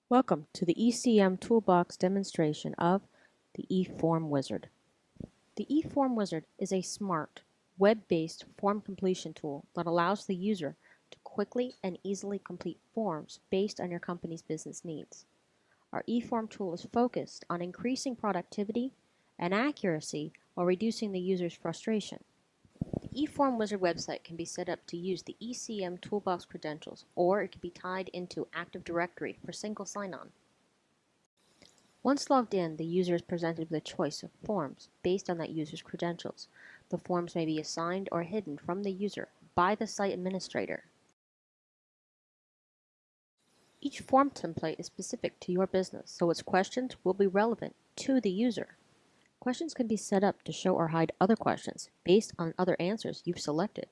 Welcome to the ECM Toolbox demonstration of the eForm Wizard. The eForm Wizard is a smart, web-based form completion tool that allows the user to quickly and easily complete forms based on your company's business needs. Our eForm tool is focused on increasing productivity and accuracy while reducing the user's frustration. The eForm Wizard website can be set up to use the ECM Toolbox credentials, or it can be tied into Active Directory for single sign-on. Once logged in, the user is presented with a choice of forms based on that user's credentials. The forms may be assigned or hidden from the user by the site administrator. Each form template is specific to your business, so its questions will be relevant to the user. Questions can be set up to show or hide other questions based on other answers you've selected.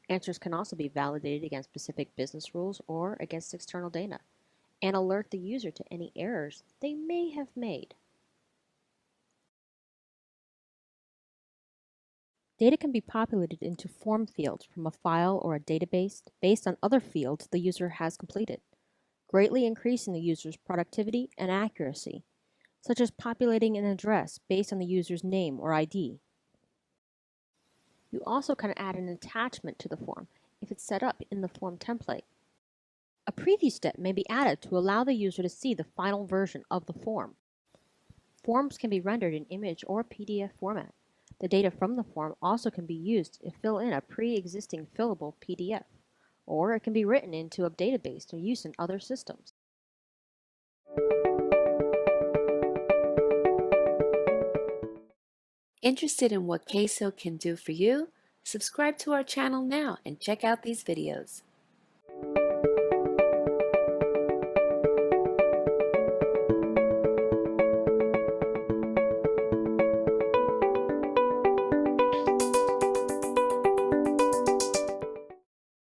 Answers can also be validated against specific business rules or against external data, and alert the user to any errors they may have made. Data can be populated into form fields from a file or a database based on other fields the user has completed, greatly increasing the user's productivity and accuracy, such as populating an address based on the user's name or ID. You also can add an attachment to the form if it's set up in the form template. A preview step may be added to allow the user to see the final version of the form. Forms can be rendered in image or PDF format. The data from the form also can be used to fill in a pre-existing fillable PDF, or it can be written into a database for use in other systems. Interested in what CASO can do for you? Subscribe to our channel now and check out these videos.